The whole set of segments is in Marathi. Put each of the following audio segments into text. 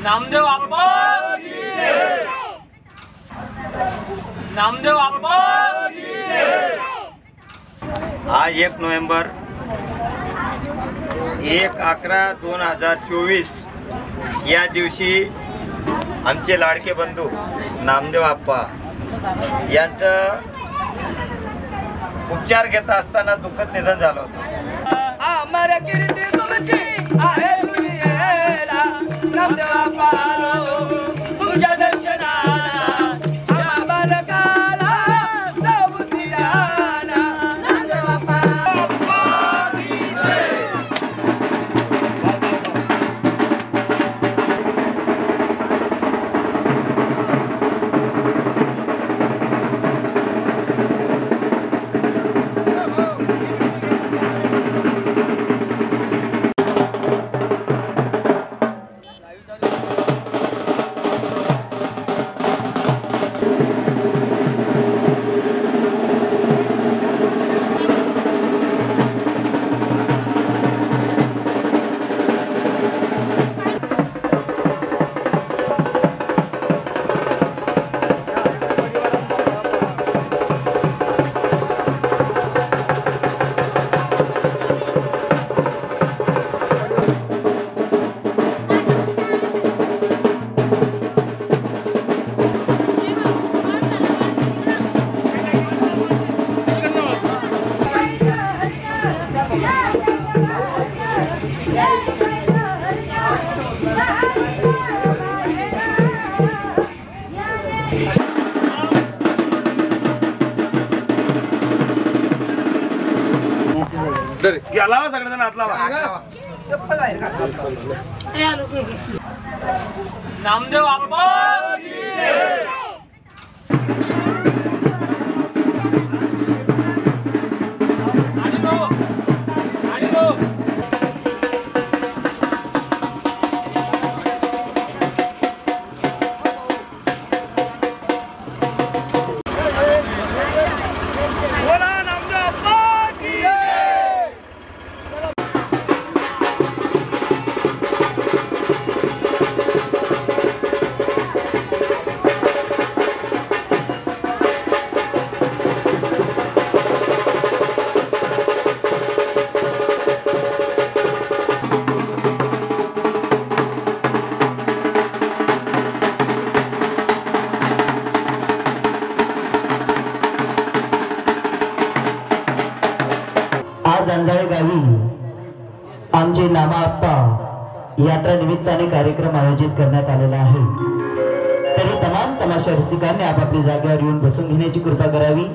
नामदेव आप्पा की जय। नामदेव आप्पा की जय। आज 1 नोव्हेंबर 1/11/2024 या दिवशी आमचे लाडके बंधू नामदेव आप्पा यांचं उपचार घेत असताना दुःखद निधन झालं होतं। अमर कीर्ती तुमची आहे दुनियेला नामदेव आप्पा तुमच्या दर्शनाला आम्हा बालकाला सौबुद्धी द्याना नामदेव आप्पा की जय। गेला सगळ्यांना हात लावा। नामदेव आप्पा की जय। आज अंजाळे गावी आमचे नामा आप्पा यात्रा निमित्ताने कार्यक्रम आयोजित करण्यात आलेला आहे। तरी तमाम तमाशा रसिकांनी आपापली जागेवर येऊन बसून घेण्याची कृपा करावी।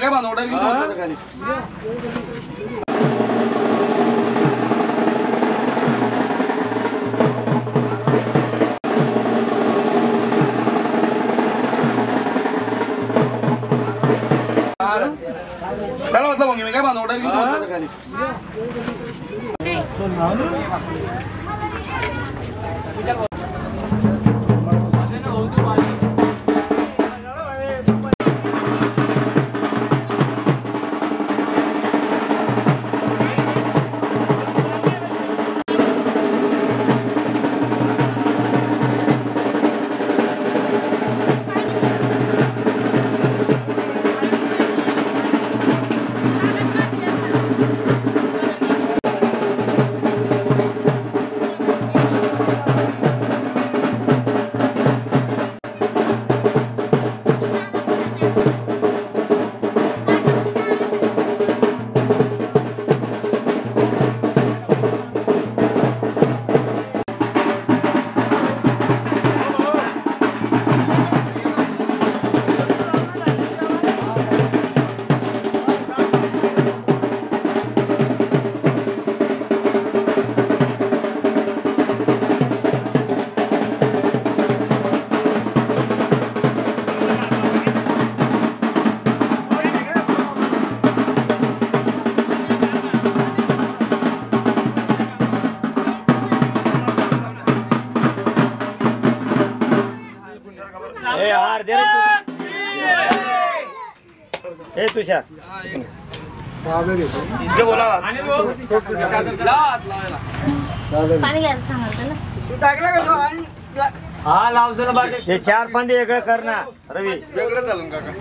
काय बनवता घेऊन खाली त्याला म्हटलं मग मी काय बनवता घेऊन खाली हार दे रे तुषार इथे बोला आणि पाणी घ्यायला सांगाल तू टाकला का तो? आणि हा लावजला बाटे हे 4 फांदे वेगळं कर ना रवी. वेगळं झालं काका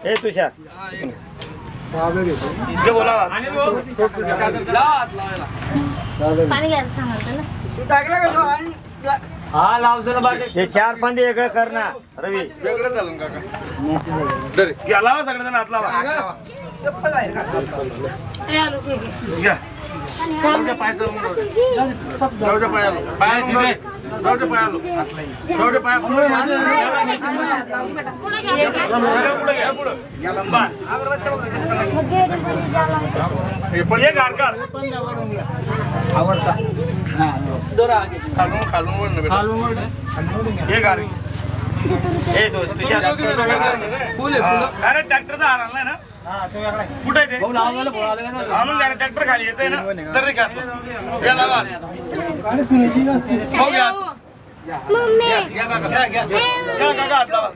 हे तुषार इथे बोला आणि पाणी घ्यायला सांगाल तू टाकला का तो? आणि हा लावजला बाटे हे 4 फांदे वेगळं कर ना रवी. वेगळं झालं काका गेला सगळेजण हात लावा चप्पल बाहेर काढ. त्याला घ्या जाऊच्या पाय धरून जाऊच्या पायालो जाऊच्या पायालो जाऊच्या पाया पुढे आवडता खालून खालून वळण हे गाडी हे तो तुषार अरे ट्रॅक्टरचा हार आणलाय ना कुठे ते आणून द्या ट्रॅक्टर खाली येते ना तरी घातलं गेला वा हो घ्या घ्या काका हात लावा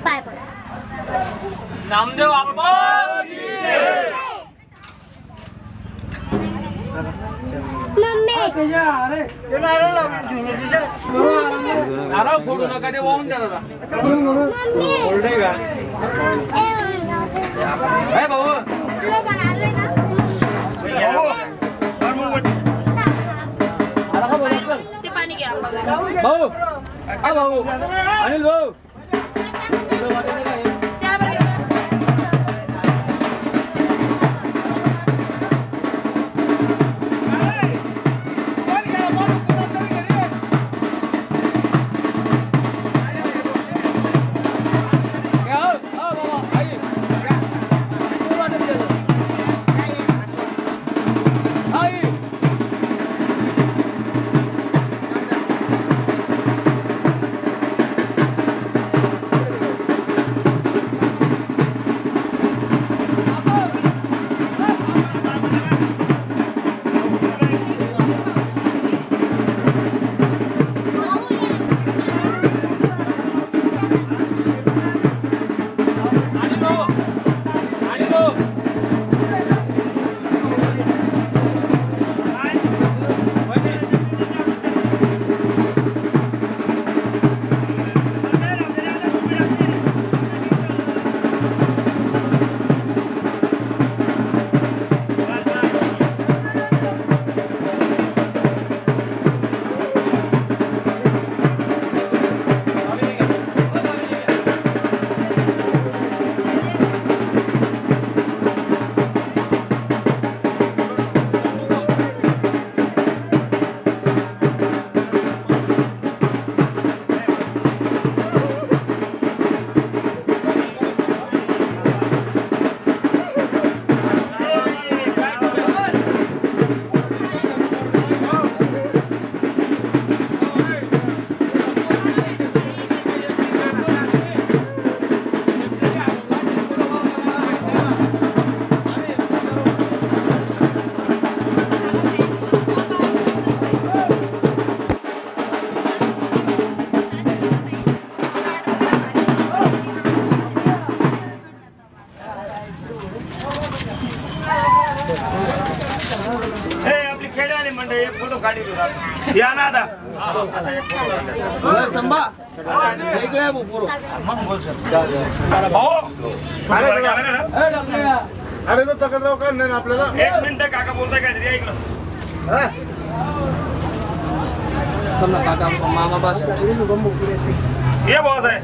पाय पड नामदेव आप्पा नारळ फोडू नका ते वाहून द्या दादा भाऊ ते पाणी घ्या भाऊ भाऊ अनिल भाऊ या ना आता संभा अरे तो तक्रार कर नाही आपल्याला 1 मिनिट काका बोलताय काहीतरी ऐकलं काका मामा बस ये बॉस आहे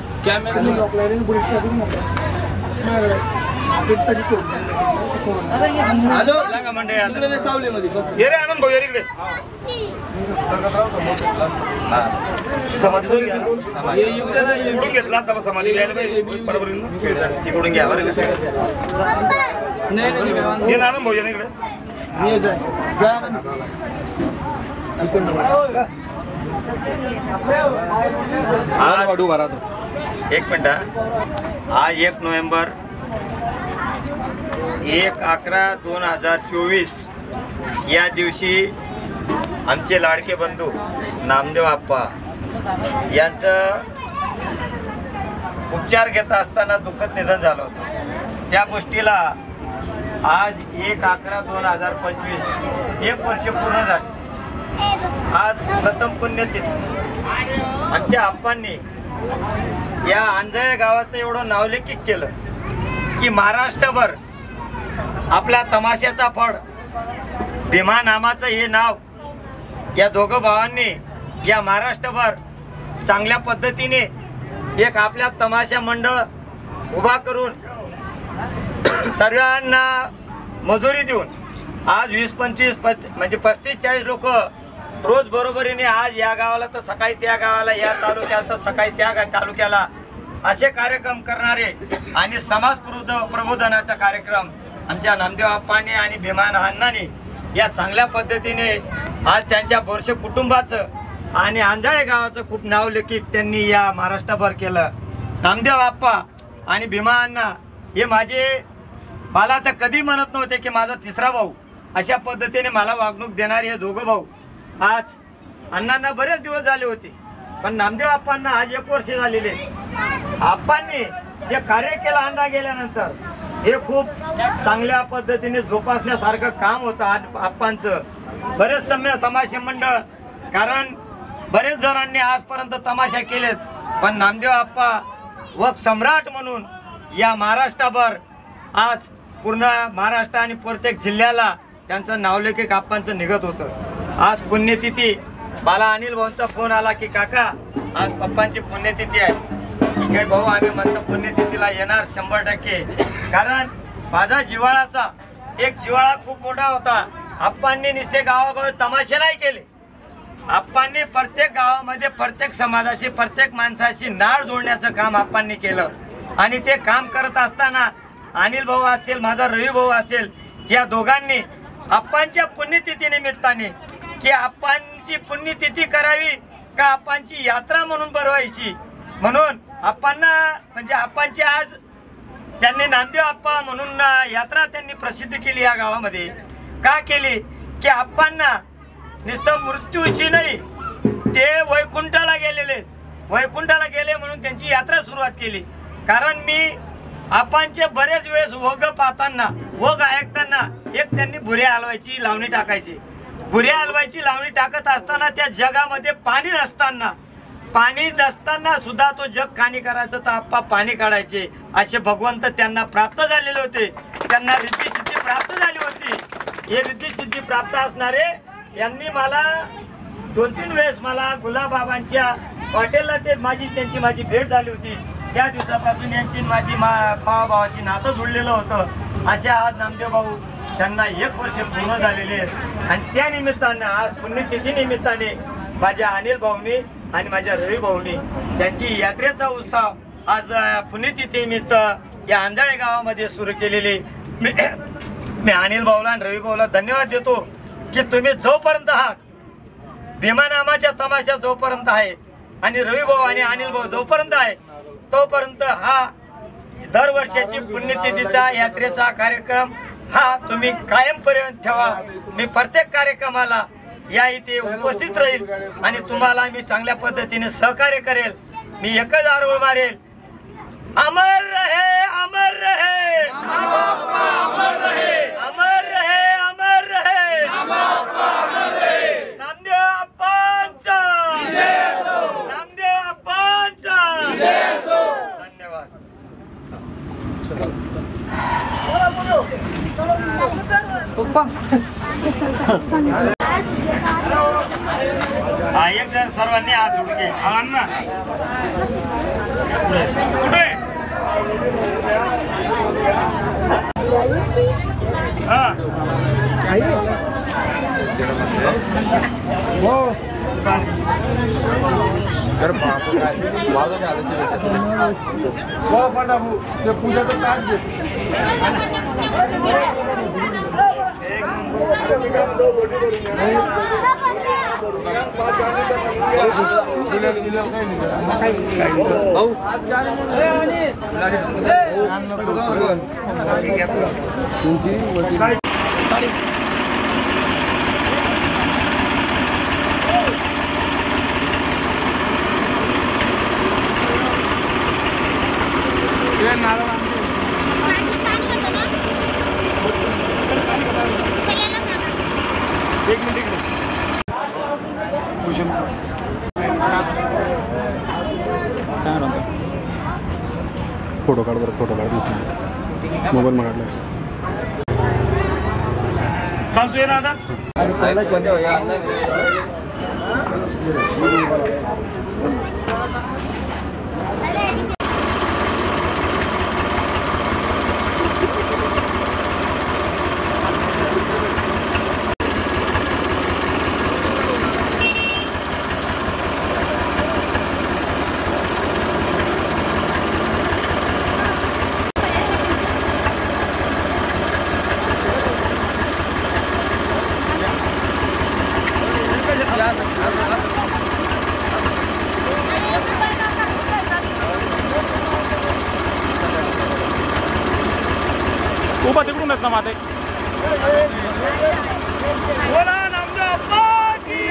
हॅलो सांगा मंडळी सावलीमध्ये ये रे आनंद भाऊ इकडे समाधी उडून घेतला असता समाधी घ्यायला पाहिजे बरोबर तिकडून घ्या बरं ये ना आनंद भाऊ या इकडे आज 1 मिनिट आज 1 नोव्हेंबर 1/11/2024 या दिवशी आमचे लाडके बंधू नामदेव आप्पा यांचं उपचार घेत असताना दुःखद निधन झालं होतं। त्या गोष्टीला आज 1/11/2025 1 वर्ष पूर्ण झाले। आज प्रथम पुण्यतिथी आमच्या आप्पांनी या आंधळे गावाचं एवढं नावलौकिक केलं की महाराष्ट्रभर आपल्या तमाशाचा फड भीमा नामाचं हे नाव या दोघं भावांनी या महाराष्ट्रभर चांगल्या पद्धतीने एक आपल्या तमाशा मंडळ उभा करून सर्वांना मजुरी देऊन आज 20-25 म्हणजे 35-40 लोक रोज बरोबरीने आज या गावाला तर सकाळी त्या गावाला, या तालुक्याला तर सकाळी त्या तालुक्याला असे कार्यक्रम करणारे आणि समाज प्रबोधनाचा कार्यक्रम आमच्या नामदेव आप्पांनी आणि भीमान अण्णांनी या चांगल्या पद्धतीने आज त्यांच्या बोरसे कुटुंबाचं आणि आंधळे गावाचं खूप नावलौकिक त्यांनी या महाराष्ट्रभर केलं. नामदेव आप्पा आणि भीमा अण्णा हे मला तर कधी म्हणत नव्हते की माझा तिसरा भाऊ, अशा पद्धतीने मला वागणूक देणारे हे दोघं भाऊ. आज अण्णांना बरेच दिवस झाले होते, पण नामदेव आप्पांना आज 1 वर्ष झालेले. आप्पांनी जे कार्य केलं अण्णा गेल्यानंतर हे खूप चांगल्या पद्धतीने जोपासण्यासारखं काम होतं आप्पांचं. बरेच तमाशे मंडळ, कारण बरेच जणांनी आजपर्यंत तमाशा केलेत, पण नामदेव आप्पा वक सम्राट म्हणून या महाराष्ट्रभर आज पूर्ण महाराष्ट्र आणि प्रत्येक जिल्ह्याला त्यांचं नावलौकिक आप्पांचं निघत होतं. आज पुण्यतिथी, मला अनिल भाऊंचा फोन आला की काका आज पप्पांची पुण्यतिथी आहे. ठीक आहे भाऊ, आम्ही म्हणतो पुण्यतिथीला येणार 100%, कारण माझा जिव्हाळाचा एक जिव्हाळा खूप मोठा होता. आप्पांनी नुसते गावागावी तमाशे नाही केले, आप्पांनी प्रत्येक गावामध्ये प्रत्येक समाजाशी, प्रत्येक माणसाशी नाळ जोडण्याचं काम आप्पांनी केलं. आणि ते काम करत असताना अनिल भाऊ असेल, माझा रवी भाऊ असेल, या दोघांनी आप्पांच्या पुण्यतिथी निमित्ताने की आप्पांची पुण्यतिथी करावी का आप्पांची यात्रा म्हणून भरवायची, म्हणून आप्पांना म्हणजे आप्पांची आज त्यांनी नामदेव आप्पा म्हणून यात्रा त्यांनी प्रसिद्ध केली या गावामध्ये. का केली की आप्पांना नुसतं मृत्यूशी नाही, ते वैकुंठाला गेलेले, वैकुंठाला गेले म्हणून त्यांची यात्रा सुरुवात केली. कारण मी आप्पांचे बरेच वेळेस वग पाहताना, वग ऐकताना एक त्यांनी भुऱ्या हलवायची लावणी टाकायची, भुऱ्या हलवायची लावणी टाकत असताना त्या जगामध्ये पाणी नसताना सुद्धा तो जग खाणी करायचं तर आप्पा पाणी काढायचे. असे भगवंत त्यांना प्राप्त झालेले होते, त्यांना रिद्धी प्राप्त झाली होती. हे रिद्धी प्राप्त असणारे यांनी मला 2-3 वेळेस मला गुलाबाबांच्या हॉटेलला त्यांची माझी भेट झाली होती. त्या दिवसापासून यांची माझी भावाची नातं जुळलेलं होतं. अशा आज नामदेव भाऊ त्यांना 1 वर्ष पूर्ण झालेले आहेत आणि त्या निमित्तानं आज पुण्यतिथी निमित्ताने माझ्या अनिल भाऊनी आणि माझ्या रवी भाऊनी त्यांची यात्रेचा उत्सव आज पुण्यतिथी निमित्त या आंधळे गावामध्ये सुरू केलेले. मी अनिल भाऊला आणि रवी भाऊला धन्यवाद देतो की तुम्ही जोपर्यंत आहात, भीमा नामाच्या तमाशा जोपर्यंत आहे आणि रवी भाऊ आणि अनिल भाऊ जोपर्यंत आहे तोपर्यंत हा दरवर्षाची पुण्यतिथीचा यात्रेचा कार्यक्रम हा तुम्ही कायमपर्यंत ठेवा. मी प्रत्येक कार्यक्रमाला या इथे उपस्थित राहील आणि तुम्हाला मी चांगल्या पद्धतीने सहकार्य करेल. मी एकच आरोळ मारेल, अमर रहे, अमर रहे, अमर रहे, अमर रहे, अमर रहे, नामदेव आप्पांचा, नामदेव आप्पांचा. धन्यवाद. एक जण सर्वांनी हात जोडून घे. ना कुठे हो पूजाचं तास घे. एक मिनिट फोटो काढ बरं, फोटो काढ मोबाईल मागला चालतोय ना आता. उभा तिकडून येत ना माते बोला नामदेव अप्पा की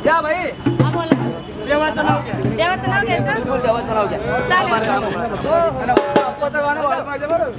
या भाई देवाचं नाव घ्या. देवाचं नाव घ्यायचं. बिलकुल देवाचं नाव घ्या. चालेल. हो. अप्पाचं गाणं व्हायला पाहिजे बरं.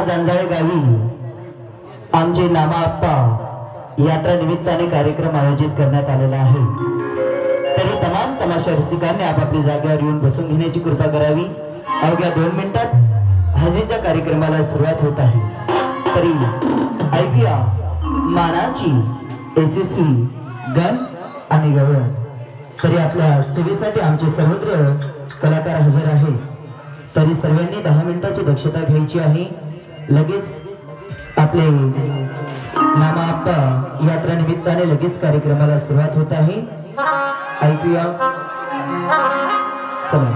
आज अंजाळे गावी आमचे नामा आप्पा यात्रा निमित्ताने कार्यक्रम आयोजित करण्यात आलेला आहे। तरी तमाम तमाशा रसिकांनी आपापली जागेवर येऊन बसून घेण्याची कृपा करावी। अवघ्या 2 मिनिटात हजेरीच्या कार्यक्रमाला सुरुवात होत आहे। तरी ऐकूया मानाची यशस्वी गण आणि गवळण। तरी आपल्या सेवेसाठी आमचे सर्वत्र कलाकार हजर आहेत। तरी सर्वांनी 10 मिनिटाची दक्षता घ्यायची आहे। लगेच आपले नामा आप्पा यात्रा निमित्ताने लगेच कार्यक्रमाला सुरुवात होत आहे। ऐकूया समय।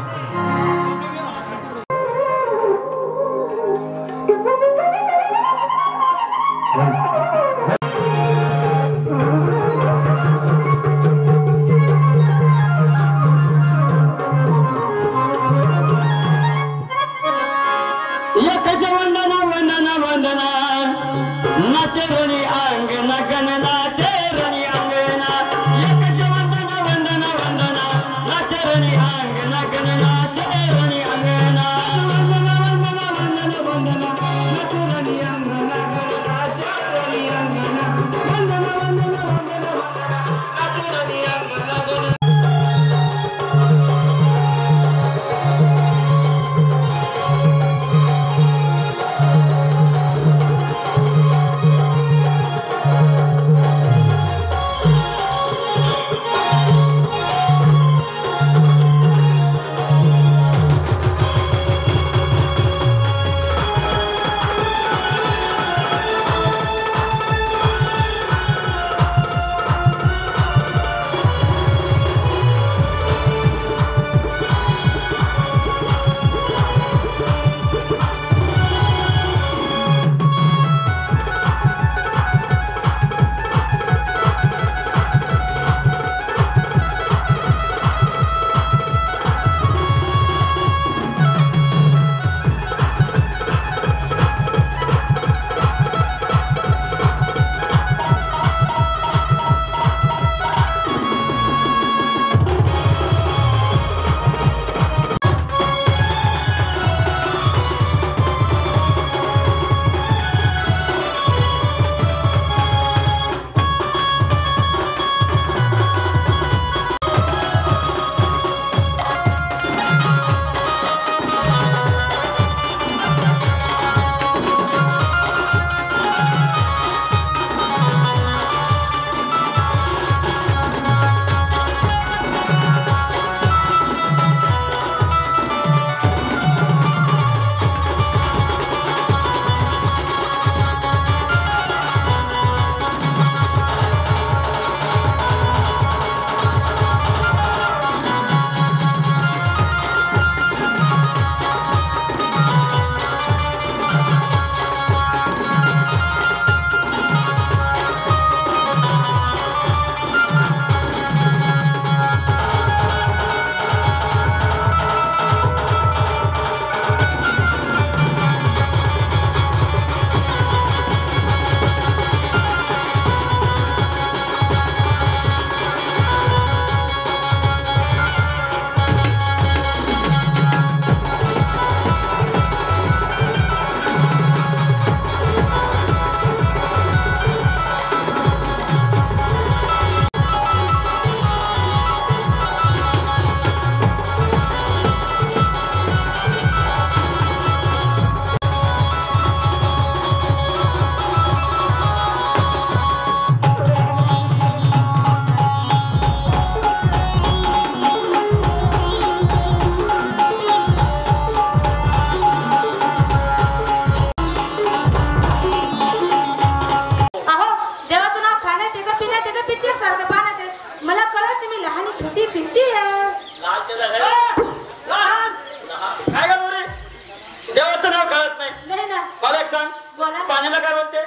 पाण्याला काय बोलते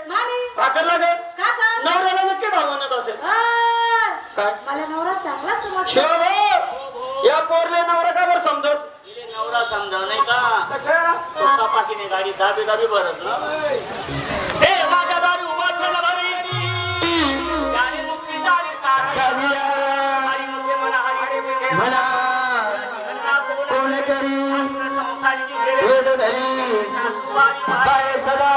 भाकरला गे नवऱ्याला नक्की भावनात असेल काय मला नवरा चांगला समजतो या पोरले नवरा का बरं समजस नवरा समजा नाही का पाठीने गाडी दाबी दाबी भरत ना हे माझ्या दारी उभा छाला दारी गाडी मुक्ती दारी सारी हरी मुखे मना हरी मुखे मना कोण करी वेद धरी बाळ सदा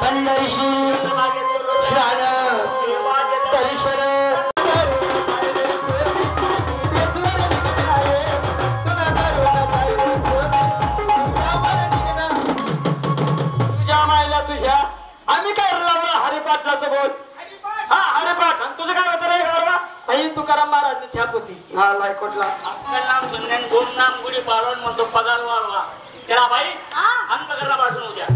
पंढरीशी श्रावण दर्शन तुझ्या मायला तुझ्या आम्ही काय लावलं हरिपाठाचं बोल हा हरिपाठ आणि तुझं काय होतं रे गाडवा आई तुकाराम महाराज छाप होती हा लायकोटला आपलं नाम गंगन गोम नाम गुढी पाळवण म्हणतो पगार वाढवा त्याला बाई अंत करला पासून उद्या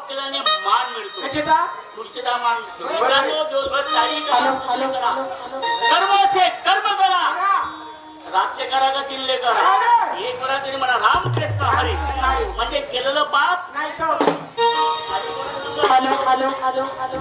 केल्याने मान मिळतो. कशाचा? खुर्चीचा मान मिळतो. मित्रांनो, दिवसभर चाळी करा, हॅलो, कुस्ती हॅलो, करा. हॅलो. कर्म असे कर्म करा, राज्य करा का किल्ले करा. एक वेळा तरी म्हणा रामकृष्ण हरी, म्हणजे केलेलं पाप नाही तो. Hello hello hello hello.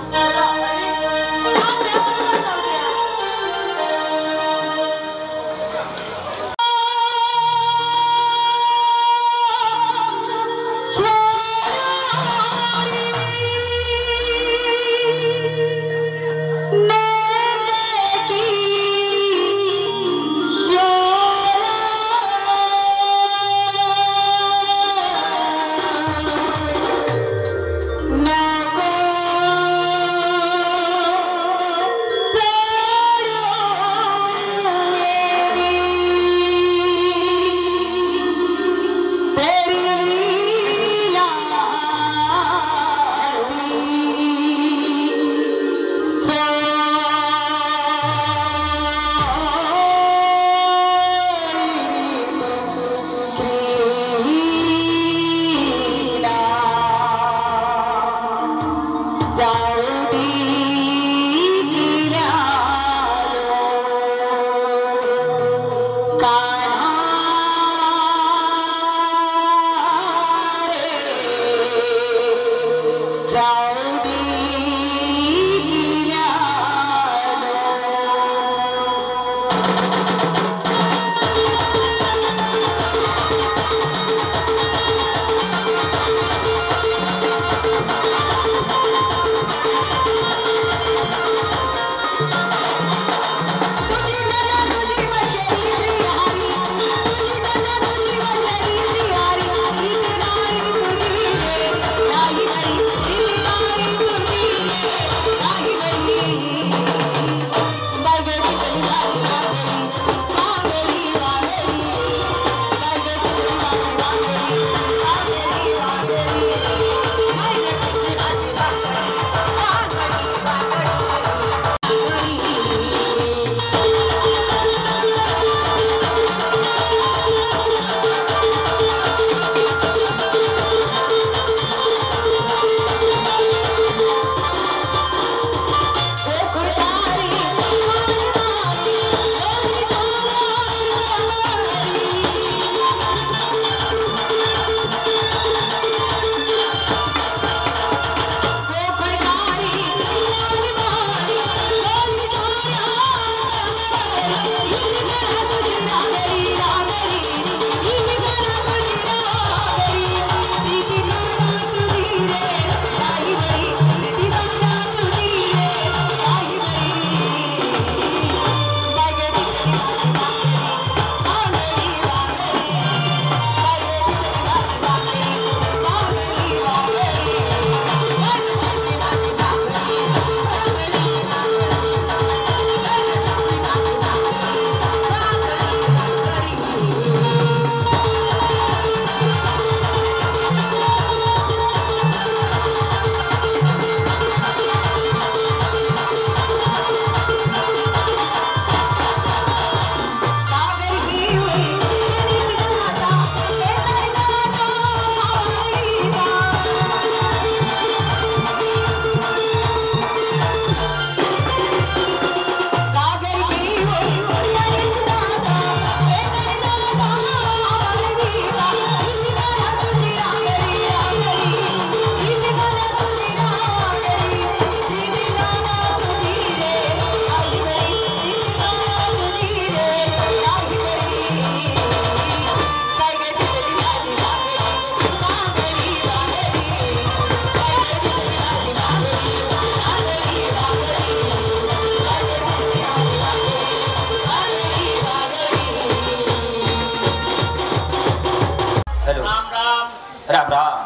Ram Ram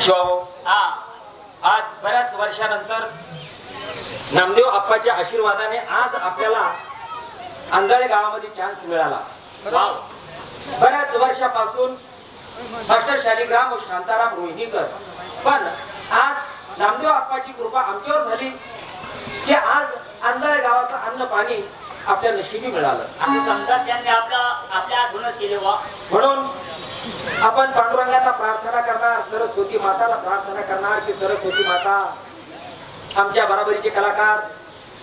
Shivabhau, आज बऱ्याच वर्षानंतर नामदेव आप्पाच्या आशीर्वादाने आज आपल्याला अंजाळे गावामध्ये चान्स मिळाला. बऱ्याच वर्षापासून मास्टर शालिग्राम व शांताराम रोहिणीकर, पण आज नामदेव आप्पाची कृपा आमच्यावर झाली की आज अंजाळे गावाचं अन्न पाणी आपल्या नशिबी मिळालं. असं समजा त्यांनी आपल्या हातूनच केले वा. म्हणून आपण पांडुरंगांना प्रार्थना करणार, सरस्वती माताला प्रार्थना करणार की सरस्वती माता आमच्या बराबरीचे कलाकार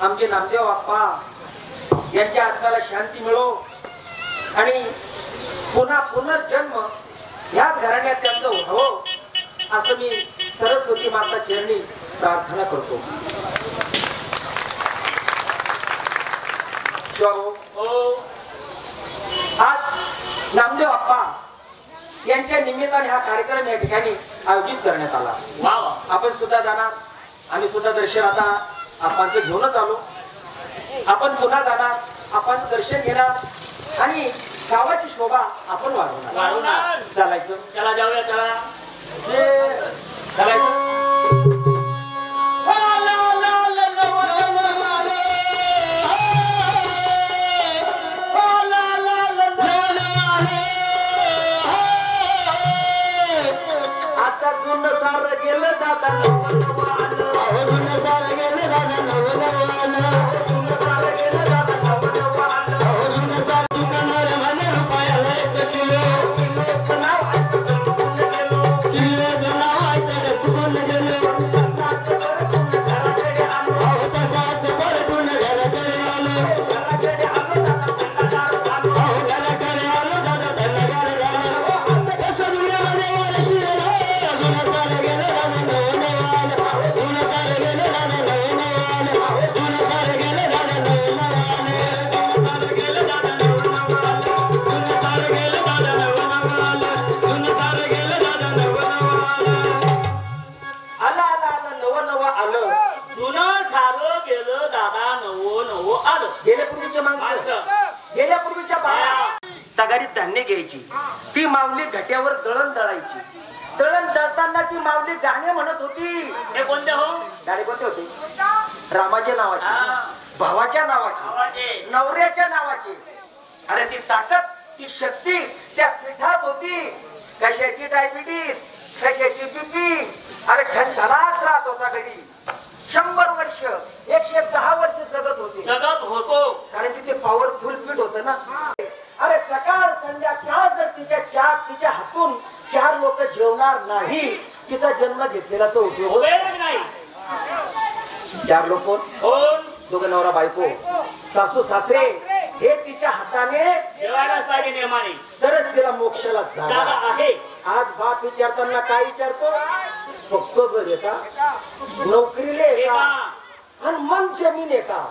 आमचे नामदेव आप्पा यांच्या आत्म्याला शांती मिळो आणि पुन्हा पुनर्जन्म ह्याच घराण्यात त्यांचं व्हावं असं मी सरस्वती माता चरणी प्रार्थना करतो. आज नामदेव आप्पा यांच्या निमित्ताने हा कार्यक्रम या ठिकाणी आयोजित करण्यात आला. आपण सुद्धा जाणार, आम्ही सुद्धा दर्शन आता आपांचं घेऊनच आलो. आपण पुन्हा जाणार, आपण दर्शन घेणार आणि गावाची शोभा आपण वाढवणार. चालायचं, चला जाऊया, चला चालायचं. आता जुनं सार गेलं दादा नवं नवं आलं, जुनं सार गेलं दादा नवं नवं आलं, जुनं सार गेलं दादा नवं नवं आलं, जुनं सार दुकानाला म्हणे रुपयाला 1 किलो, किलोचं नाव ऐकून गेलो, किलोचं नाव ऐकून गेलो, तसाच परतून घराकडे आलो, घराकडे आलो घराकडे आलो दादा धनगर झालो. कसं दुनियामध्ये वर्षी जुनं सार गेलं दादा नवं नवं आलं, जुनं सार गेलं दादा नवं नवं आलं, जुनं सार गेलं दादा नवं नवं आलं, जुनं सार गेलं दादा नवं नवं आलं, जुनं सार गेलं दादा नवं नवं आलं, जुनं सार गेलं दादा नवं नवं आलं. आलं आलं आलं नवं नवं आलं, जुनं सार गेलं दादा नवं नवं आलं. गेल्यापूर्वीचे माणसं, गेल्यापूर्वीच्या बाया तगारीत धान्य घ्यायची, ती माऊली घट्यावर दळण दळायची. दळण दळताना ती माऊली गाणे म्हणत होती. हे कोणते हो गाणे कोणते होते? रामाच्या नावाचे, भावाच्या नावाचे, नवऱ्याच्या नावाचे. अरे ती ताकद, ती शक्ती त्या पिठात होती. कशाची डायबिटीस, कशाची बीपी. अरे ठणठणाट राहत होता घडी. 100 वर्ष 110 वर्ष जगत होते, जगत होतो, कारण तिथे पॉवरफुल पीठ होतं ना. अरे सकाळ संध्याकाळ जर तिच्या हातून 4 लोक जेवणार नाही, तिचा जन्म घेतलेला तो उपयोग नाही. 4 लोक कोण? दोघं नवरा बायको, सासू सासरे हे तिच्या हाताने जेवायलाच पाहिजे नियमाने, तरच तिला मोक्षाला जागा आहे. आज बाप विचारताना काय विचारतो? फक्त घर आहे का, नोकरीले आहे का, आणि मन जमीन आहे का,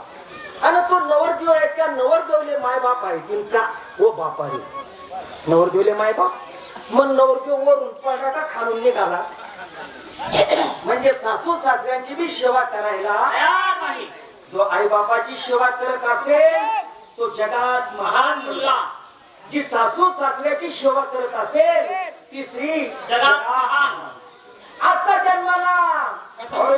आणि तो नवरदेव आहे त्या नवरदेवले माय बाप आहे का? ओ बापा रे, नवरदेवले माय बाप. मग नवरदेव वरून पडला का खालून निघाला? म्हणजे सासू सासऱ्यांची बी सेवा करायला नाही. जो आई बापाची सेवा करत असेल तो जगात महान मुलगा. जी सासू सासऱ्याची सेवा करत असेल ती स्त्री जगात महान. आता जन्माला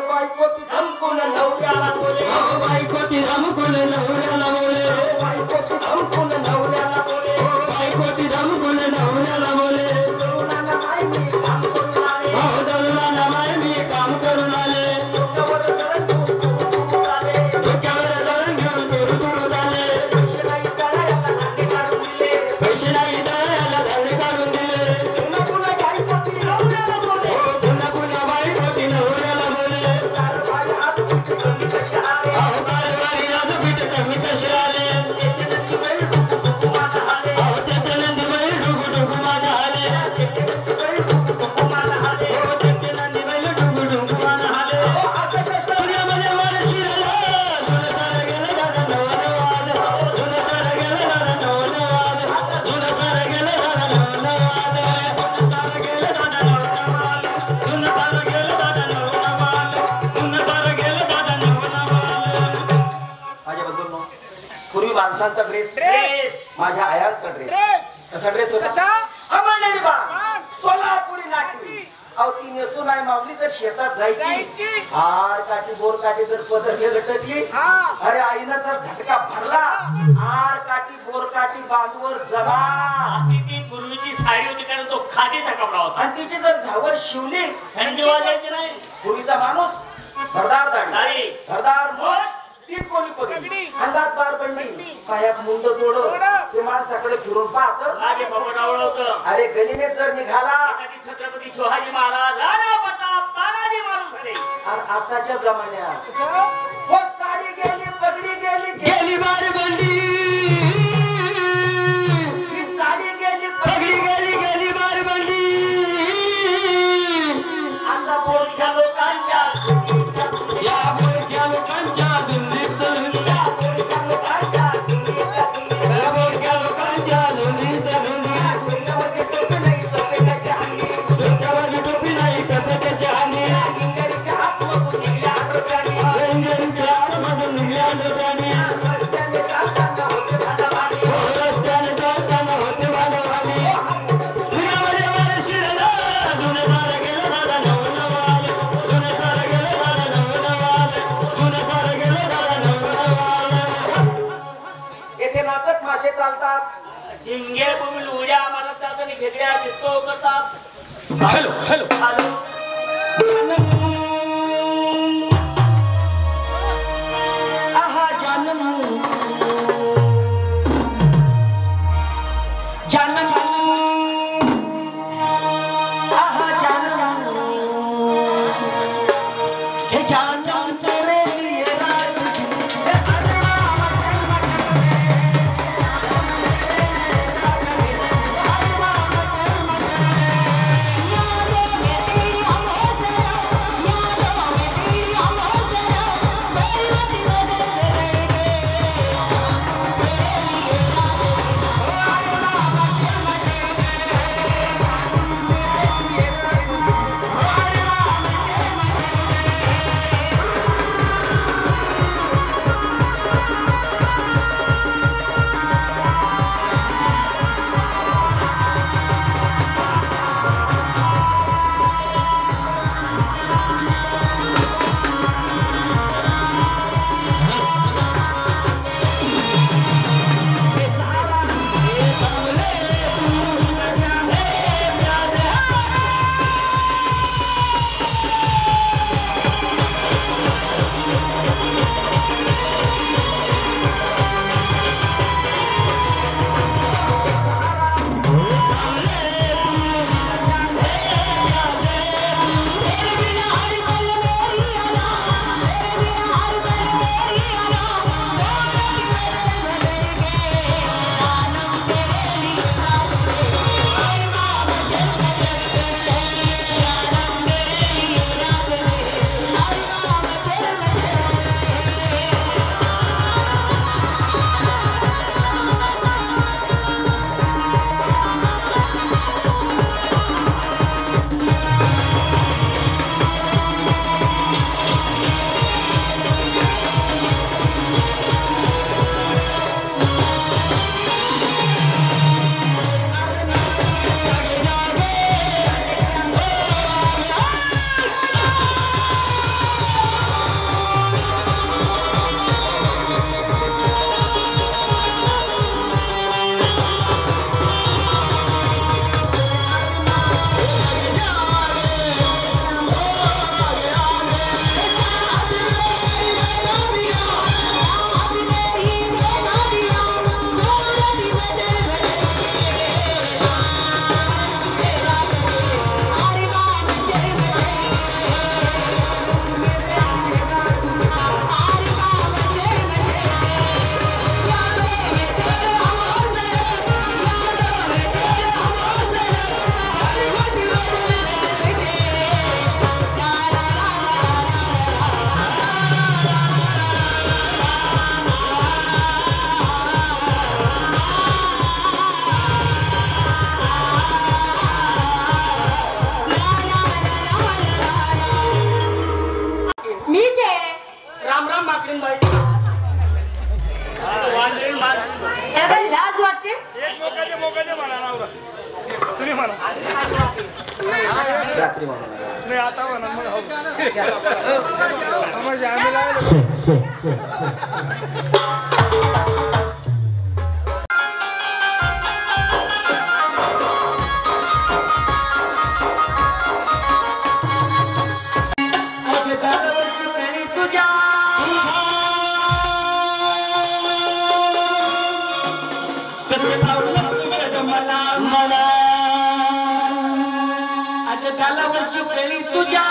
बायको ती धमकून नवऱ्याला बोले, बायको ती धमकून नवऱ्याला बोले, बायको ती धमकून नवऱ्याला बोले, बायको ती धमकून नवऱ्याला बोले. दरुणाला माय मी काम करून आले, दरुणाला माय मी काम करून आले. डोक्यावर दळण घेऊन आले, डोक्यावर दळण घेऊन दूर झाले. पैसे नाही दळायला धान्य काढून दिले, पैसे नाही दळायला धान्य काढून दिले. पुन्हा पुन्हा बायको ती नवऱ्याला बोले, पुन्हा पुन्हा बायको ती नवऱ्याला बोले. कारभारी आज पीठ कमी कसे आले, कारभारी आज पीठ कमी कसे आले. त्याचे नंदी बैल डुगु माझा आले, त्याचे नंदी बैल डुगु माझा आले, त्याचे नंदी बैल डुगु माझा आले, त्याचे नंदी बैल डुगु माझा आले. असं कसं दुनियामध्ये वर शिरलं, जुनं सार गेलं दादा नवं नवं आलं, जुनं सार गेलं दादा नवं नवं आलं, जुनं सार गेलं दादा नवं नवं आलं, जुनं सार गेलं दादा नवं नवं आलं, जुनं सार गेलं दादा नवं नवं आलं, जुनं सार गेलं दादा नवं नवं आलं. माझ्या बंधूंनो, पूर्वी माणसांचा ड्रेस, माझ्या आयांचा ड्रेस कसा ड्रेस होता? अमरनेरी बाग, सोलापुरी नाटवी. अहो ती नेसून आहे माऊली जर शेतात जायची, हार काठी बोर काठी जर पदरले लटकली, अरे आईनं जर झटका भरला, हार काठी बोर काठी बांधवर जमा. अशी ती पूर्वीची साडी होती, कारण तो खादीचा कपडा होता. आणि तिची जर झावर शिवली थंडी वाजायची नाही. पूर्वीचा माणूस घरदार दाढी, घरदार मोठ, ती कोणी पगडी अंगात बार बंडी पायात मुंड जोड ते माणसाकडे फिरून पाहत अरे गलीने जर निघाला छत्रपती शिवाजी महाराज राणा प्रताप तानाजी मारून झाले आणि आताच्या जमान्यात हो साडी गेली पगडी गेली गेली बार बंडी ही साडी गेली पगडी गेली गेली बार बंडी आता बोलच्या लोकांच्या या बोलक्या लोकांच्या धुंदीत धुंद्या बोलच्या लोकांच्या या बोलक्या लोकांच्या धुंदीत धुंद्या डोक्यावरती टोपी नाही टोपेकाची हानी डोक्यावर टोपी नाही कपड्याच्या हानी इंग्रजीच्या हातमधून निघल्या आटोप्याने रंजनच्या आतमधून निघल्या डोक्याने रस्त्याने चालताना होते भांडाभांडी रस्त्याने चालताना होते भांडाभांडी जुन्यामध्ये वार शिरला जुनं सारं गेलं दादा नवं नवं आलं जुनं सारं गेलं दादा नवं नवं आलं जुनं सारं गेलं दादा नवं नवं आलं येथे नाचत मासे चालतात झिंगे बुल उड्या मारत जातात आणि खेकड्या डिस्को करतात हॅलो हॅलो हॅलो आहा जानम जानम आहा जानम हे जानम तेरे लिए रात हे रात्री म्हणून नाही आता म्हणा मग कळी तुझ्या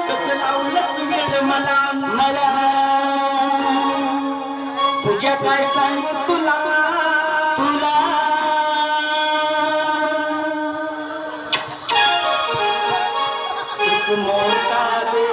कसं लावलंच वेळ मला मला तुझ्या काय सांगू तुला तुला एक मोठा दे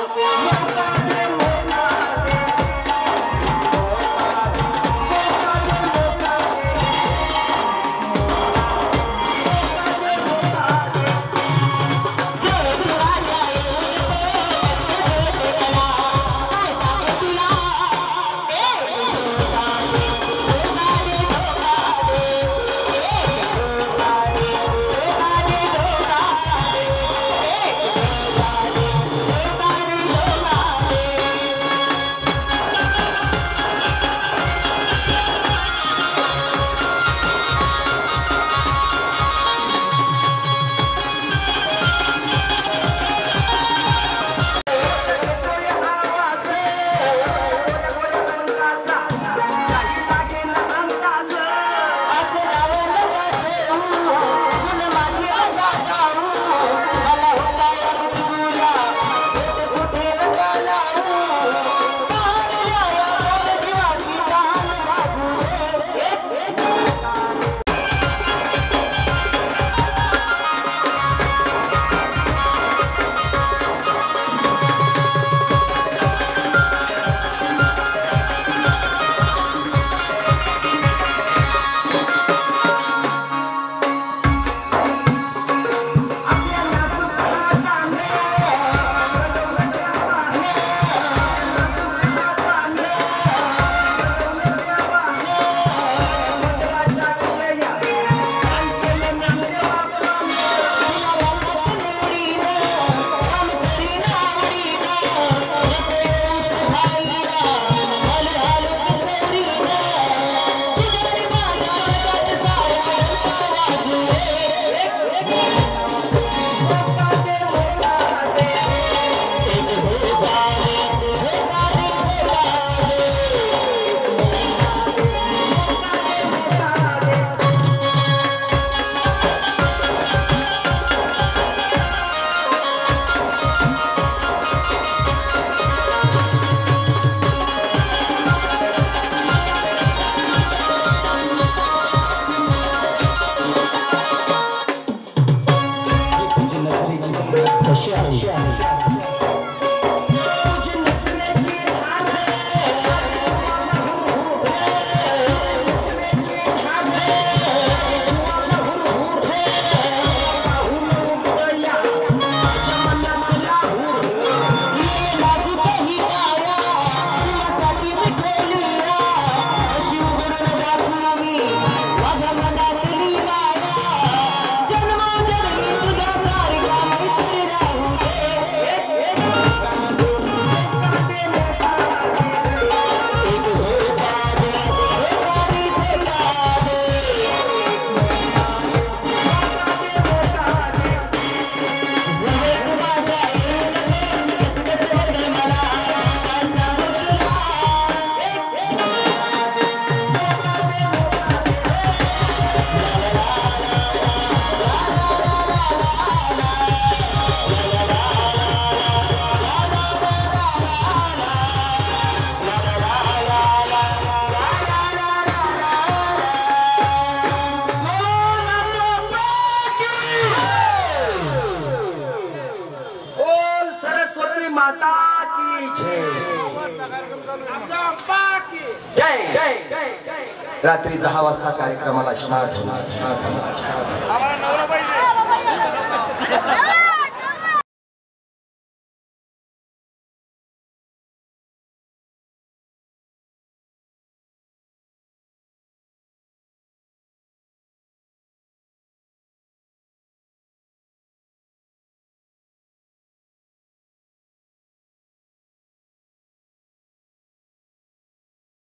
रात्री 10 वाजता कार्यक्रमाला स्टार्ट होणार.